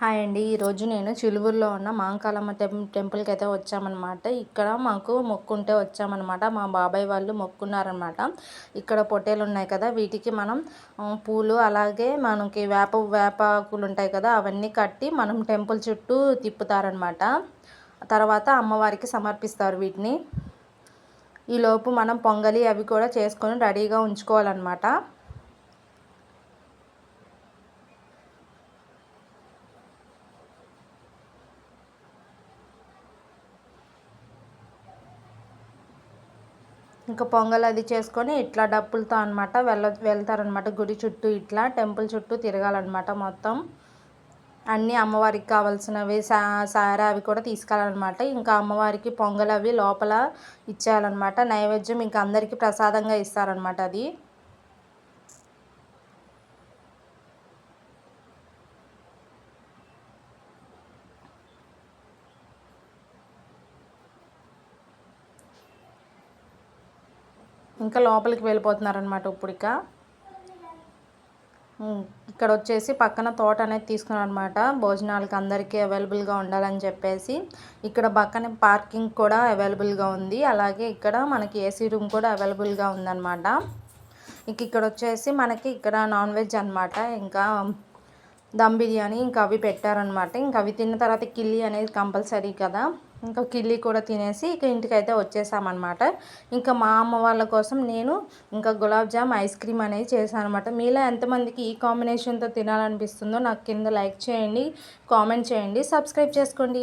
Hi అండి. ఈరోజు నేను చిలువూరులో ఉన్న మహంకాళమ్మ టెంపుల్కి అయితే వచ్చామన్నమాట. ఇక్కడ మాకు మొక్కుంటే వచ్చామన్నమాట. మా బాబాయ్ వాళ్ళు మొక్కున్నారనమాట. ఇక్కడ పొట్టేలు ఉన్నాయి కదా, వీటికి మనం పూలు అలాగే మనకి వేపాకులు ఉంటాయి కదా, అవన్నీ కట్టి మనం టెంపుల్ చుట్టూ తిప్పుతారనమాట. తర్వాత అమ్మవారికి సమర్పిస్తారు వీటిని. ఈలోపు మనం పొంగలి అవి కూడా చేసుకొని రెడీగా ఉంచుకోవాలన్నమాట. ఇంకా పొంగల్ అది చేసుకొని ఇట్లా డప్పులతో అనమాట వెళ్తారనమాట గుడి చుట్టూ. ఇట్లా టెంపుల్ చుట్టూ తిరగాలన్నమాట మొత్తం. అన్నీ అమ్మవారికి కావాల్సినవి సారా అవి కూడా తీసుకెళ్ళాలన్నమాట. ఇంకా అమ్మవారికి పొంగల్ అవి లోపల ఇచ్చేయాలన్నమాట. నైవేద్యం ఇంకా అందరికీ ప్రసాదంగా ఇస్తారనమాట అది. ఇంకా లోపలికి వెళ్ళిపోతున్నారనమాట. ఇక్కడ వచ్చేసి పక్కన తోట అనేది తీసుకున్నాను అనమాట. భోజనాలకి అందరికీ అవైలబుల్గా ఉండాలని చెప్పేసి ఇక్కడ పక్కన పార్కింగ్ కూడా అవైలబుల్గా ఉంది. అలాగే ఇక్కడ మనకి ఏసీ రూమ్ కూడా అవైలబుల్గా ఉందన్నమాట. ఇక్కడ వచ్చేసి మనకి ఇక్కడ నాన్ వెజ్ అనమాట. ఇంకా దమ్ బిర్యానీ ఇంకా అవి పెట్టారనమాట. ఇంకా అవి తిన్న తర్వాత కిల్లీ అనేది కంపల్సరీ కదా, ఇంకా కిల్లీ కూడా తినేసి ఇక ఇంటికైతే వచ్చేసామన్నమాట. ఇంకా మా అమ్మ వాళ్ళ కోసం నేను ఇంకా గులాబ్ జామ్ ఐస్ క్రీమ్ అనేది చేశాను అనమాట. మీలో ఎంతమందికి ఈ కాంబినేషన్తో తినాలనిపిస్తుందో నాకు కింద లైక్ చేయండి, కామెంట్ చేయండి, సబ్స్క్రైబ్ చేసుకోండి.